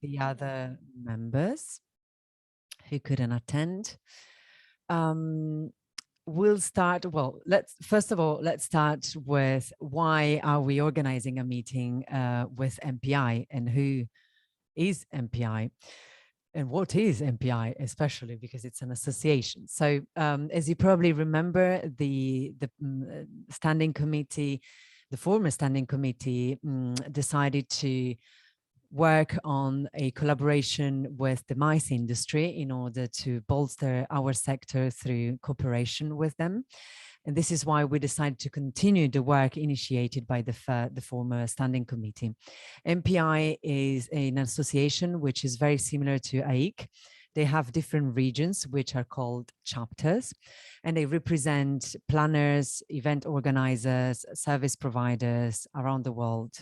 the other members who couldn't attend. Um, we'll start, well, first of all, let's start with why are we organizing a meeting with MPI, and who is MPI? And what is MPI, especially because it's an association. So as you probably remember, the standing committee, the former standing committee decided to work on a collaboration with the mice industry in order to bolster our sector through cooperation with them. And this is why we decided to continue the work initiated by the former standing committee. MPI is an association which is very similar to AIC. They have different regions, which are called chapters, and they represent planners, event organizers, service providers around the world.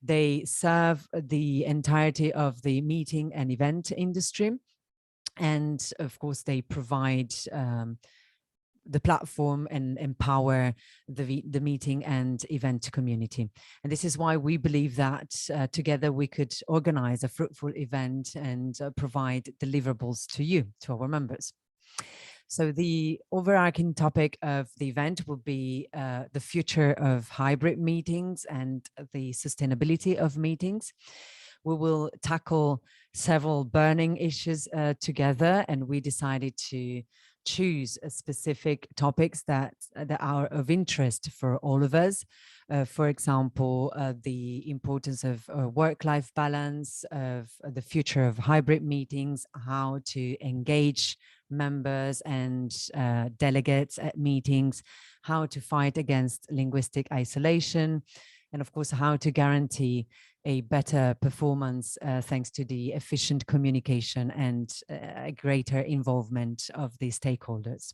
They serve the entirety of the meeting and event industry. And of course, they provide the platform and empower the meeting and event community. And this is why we believe that together we could organize a fruitful event and provide deliverables to you, to our members. So the overarching topic of the event will be the future of hybrid meetings and the sustainability of meetings. We will tackle several burning issues together, and we decided to choose specific topics that are of interest for all of us. For example, the importance of work-life balance, of the future of hybrid meetings, how to engage members and delegates at meetings, how to fight against linguistic isolation, and of course, how to guarantee a better performance thanks to the efficient communication and a greater involvement of the stakeholders.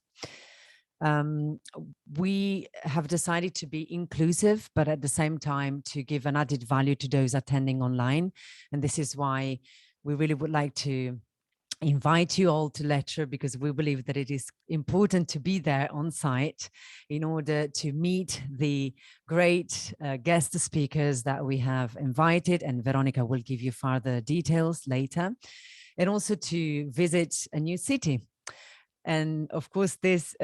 We have decided to be inclusive, but at the same time to give an added value to those attending online. And this is why we really would like to invite you all to Lecce, because we believe that it is important to be there on site in order to meet the great guest speakers that we have invited, and Veronica will give you further details later, and also to visit a new city. And of course, this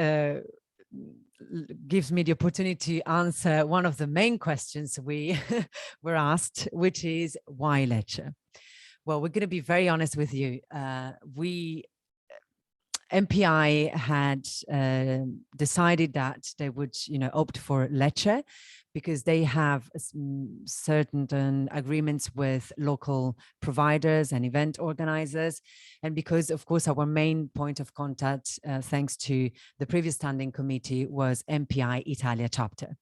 gives me the opportunity to answer one of the main questions we were asked, which is why Lecce? Well, we're going to be very honest with you. MPI had decided that they would, opt for Lecce because they have certain agreements with local providers and event organizers. And because, of course, our main point of contact, thanks to the previous standing committee, was MPI Italia chapter.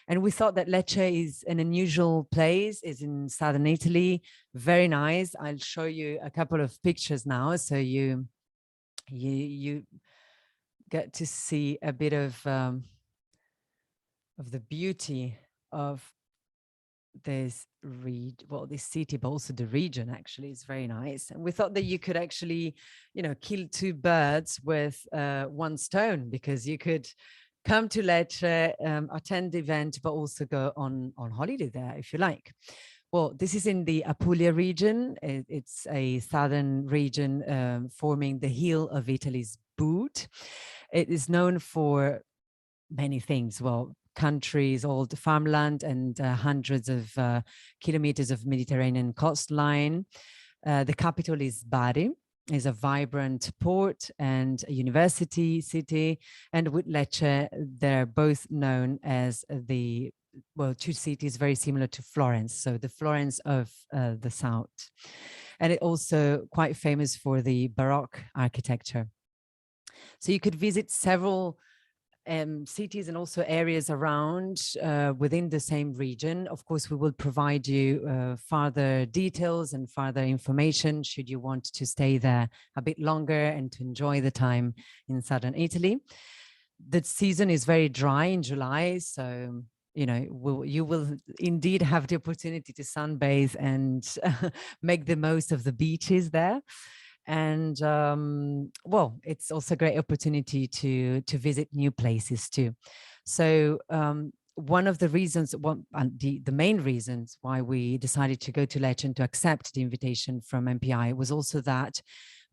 And we thought that Lecce is an unusual place, is in southern Italy, very nice. I'll show you a couple of pictures now, so you get to see a bit of the beauty of this this city, but also the region actually is very nice. And we thought that you could actually, kill two birds with one stone, because you could come to Lecce, attend the event, but also go on holiday there if you like. Well, this is in the Apulia region. It's a southern region forming the heel of Italy's boot. It is known for many things. Well, countries, old farmland, and hundreds of kilometers of Mediterranean coastline. The capital is Bari, is a vibrant port and a university city. And with Lecce, they're both known as two cities very similar to Florence. So the Florence of the south. And it also quite famous for the Baroque architecture. So you could visit several cities and also areas around within the same region. Of course, we will provide you further details and further information should you want to stay there a bit longer and to enjoy the time in southern Italy. The season is very dry in July, so you will indeed have the opportunity to sunbathe and make the most of the beaches there. And well, it's also a great opportunity to visit new places too. So one of the reasons, the main reasons why we decided to go to Lecce and to accept the invitation from MPI was also that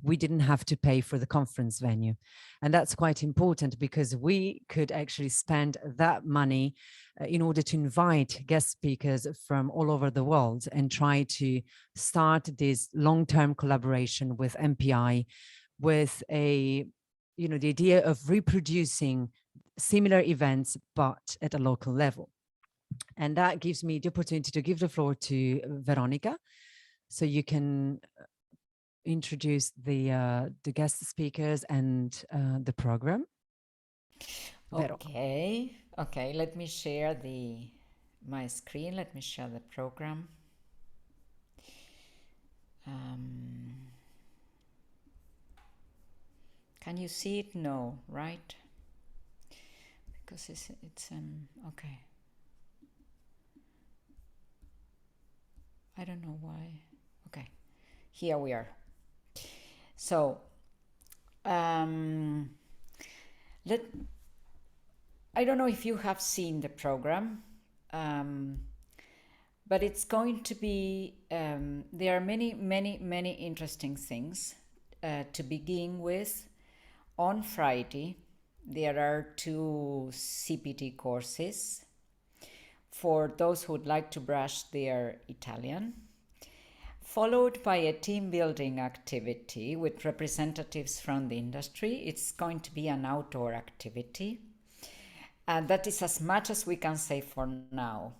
we didn't have to pay for the conference venue. And that's quite important because we could actually spend that money in order to invite guest speakers from all over the world and try to start this long-term collaboration with MPI with the idea of reproducing similar events, but at a local level. And that gives me the opportunity to give the floor to Veronica. So you can introduce the guest speakers and the program. Okay, let me share my screen. Let me share the program. Can you see it? No, right? Because it's okay. I don't know why. Okay, here we are. So, I don't know if you have seen the program, but it's going to be, there are many interesting things. To begin with, on Friday, there are 2 CPT courses for those who would like to brush their Italian, followed by a team building activity with representatives from the industry. It's going to be an outdoor activity. And that is as much as we can say for now.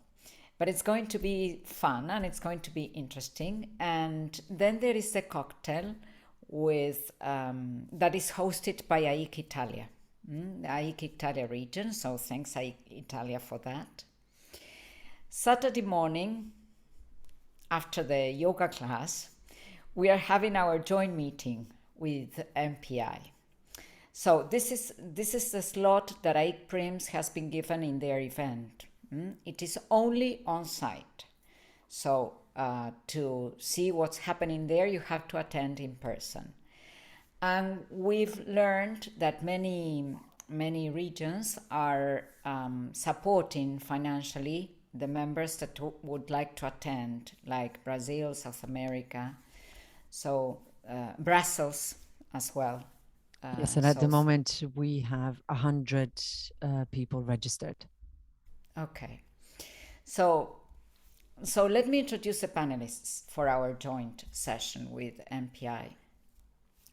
But it's going to be fun and it's going to be interesting. And then there is a cocktail with that is hosted by AIC Italia, the AIC Italia region. So thanks AIC Italia for that. Saturday morning, after the yoga class, we are having our joint meeting with MPI. So this is the slot that AIC Prims has been given in their event. It is only on site. So to see what's happening there, you have to attend in person. And we've learned that many regions are supporting financially the members that would like to attend, like Brazil, South America, so Brussels as well. Yes, and at the moment we have 100 people registered. Okay, so let me introduce the panelists for our joint session with MPI.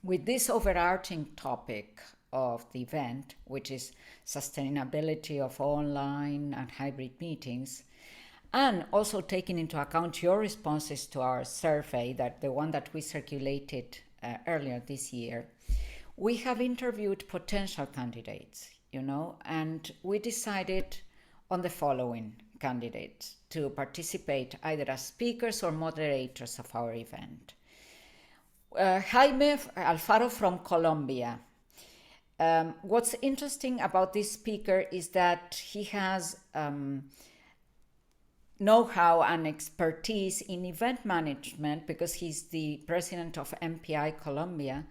With this overarching topic of the event, which is sustainability of online and hybrid meetings, and also taking into account your responses to our survey, that the one that we circulated earlier this year, we have interviewed potential candidates, and we decided on the following candidates to participate either as speakers or moderators of our event. Jaime Alfaro from Colombia. What's interesting about this speaker is that he has know-how and expertise in event management because he's the president of MPI Colombia,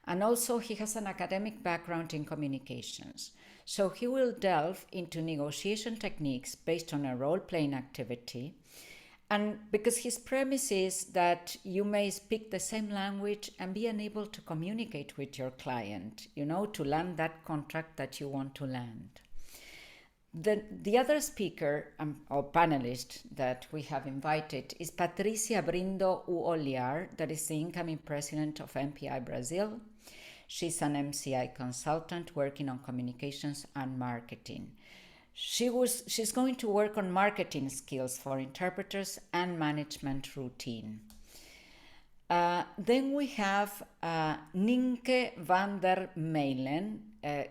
and also he has an academic background in communications. So he will delve into negotiation techniques based on a role-playing activity. And because his premise is that you may speak the same language and be unable to communicate with your client, to land that contract that you want to land. The other speaker or panelist that we have invited is Patricia Brindo Uoliar, that is the incoming president of MPI Brazil. She's an MCI consultant working on communications and marketing. She's going to work on marketing skills for interpreters and management routine. Then we have Nienke van der Meilen.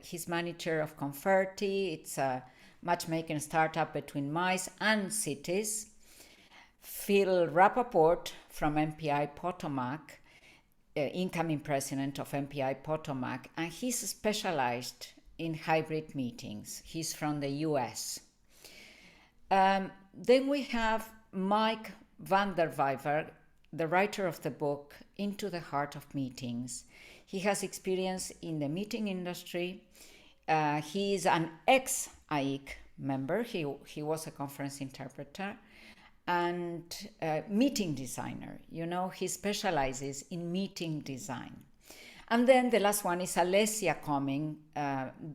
He's manager of Converti. It's a matchmaking startup between mice and cities. Phil Rappaport from MPI Potomac, incoming president of MPI Potomac, and he's specialized in hybrid meetings. He's from the US. Then we have Mike van der Vijver, the writer of the book Into the Heart of Meetings. He has experience in the meeting industry. He is an ex-AIC member. He was a conference interpreter and meeting designer. You know, he specializes in meeting design. And then the last one is Alessia coming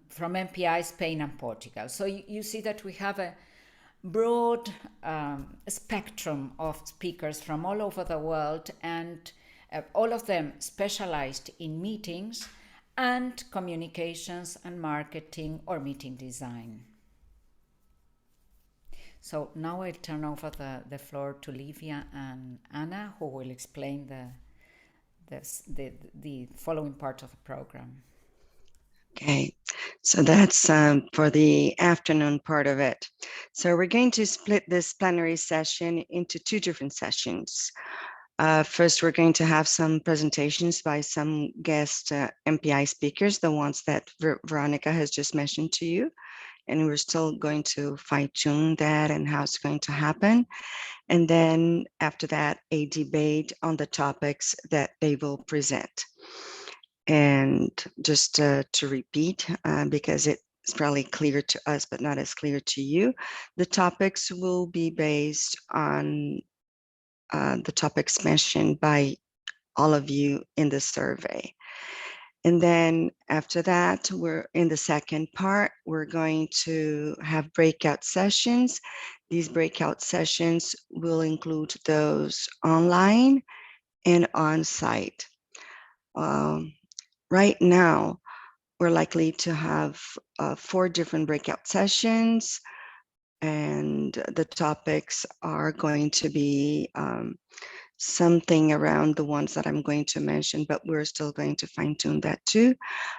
from MPI Spain and Portugal. So you see that we have a broad spectrum of speakers from all over the world, and all of them specialized in meetings and communications and marketing or meeting design. So now I'll turn over the floor to Livia and Anna, who will explain the following part of the program. Okay, so that's for the afternoon part of it. So we're going to split this plenary session into two different sessions. First, we're going to have some presentations by some guest MPI speakers, the ones that Veronica has just mentioned to you. And we're still going to fine tune that and how it's going to happen. And then after that, a debate on the topics that they will present. And just to repeat, because it's probably clear to us, but not as clear to you, the topics will be based on the topics mentioned by all of you in the survey. And then after that, we're in the second part, we're going to have breakout sessions. These breakout sessions will include those online and on site. Right now, we're likely to have 4 different breakout sessions, and the topics are going to be something around the ones that I'm going to mention, but we're still going to fine tune that too.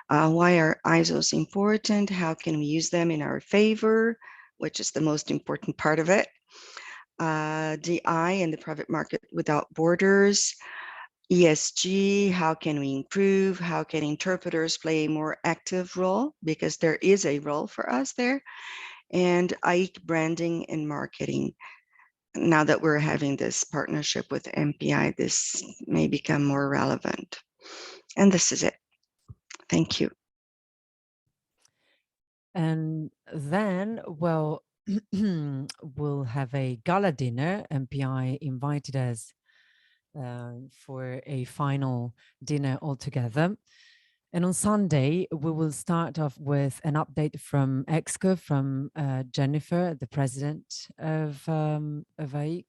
Why are ISOs important? How can we use them in our favor, which is the most important part of it? DI and the private market without borders. ESG, how can we improve? How can interpreters play a more active role? Because there is a role for us there. And AIC branding and marketing. Now that we're having this partnership with MPI, this may become more relevant. And this is it. Thank you. And then, well, we'll have a gala dinner. MPI invited us for a final dinner altogether. And on Sunday, we will start off with an update from EXCO, from Jennifer, the president of AIC.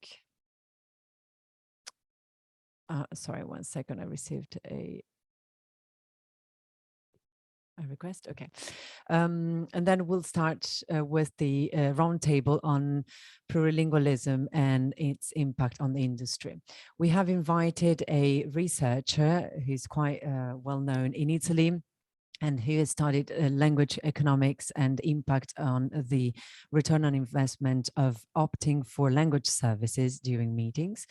Sorry, 1 second, I received a request. Okay. And then we'll start with the roundtable on plurilingualism and its impact on the industry. We have invited a researcher who's quite well known in Italy, and who has studied language economics and impact on the return on investment of opting for language services during meetings.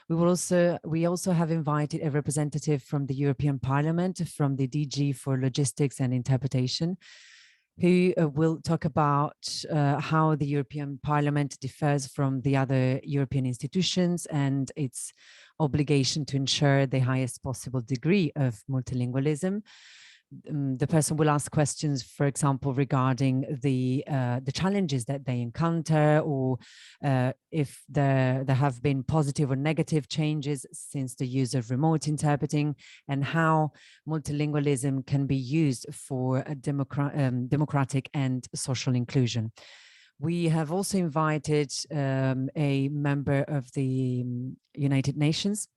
We also have invited a representative from the European Parliament, from the DG for Logistics and Interpretation, who will talk about how the European Parliament differs from the other European institutions and its obligation to ensure the highest possible degree of multilingualism. The person will ask questions, for example, regarding the challenges that they encounter, or if there have been positive or negative changes since the use of remote interpreting, and how multilingualism can be used for a democratic and social inclusion. We have also invited a member of the United Nations,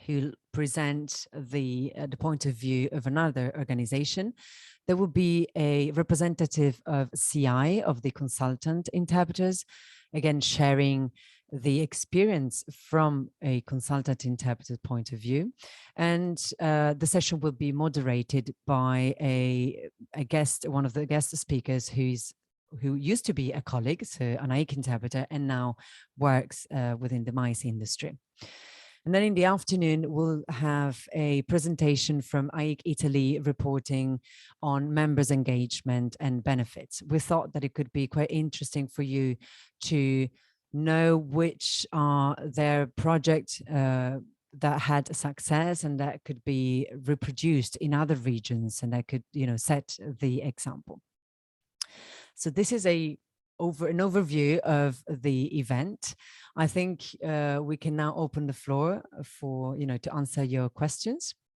who present the point of view of another organization. There will be a representative of CI, of the consultant interpreters, again sharing the experience from a consultant interpreter point of view. And the session will be moderated by a guest, one of the guest speakers who used to be a colleague, so an AIC interpreter, and now works within the MICE industry. And then in the afternoon, we'll have a presentation from AIC Italy reporting on members' engagement and benefits. We thought that it could be quite interesting for you to know which are their projects that had success and that could be reproduced in other regions, and that could, set the example. So this is a an overview of the event. I think we can now open the floor for, to answer your questions.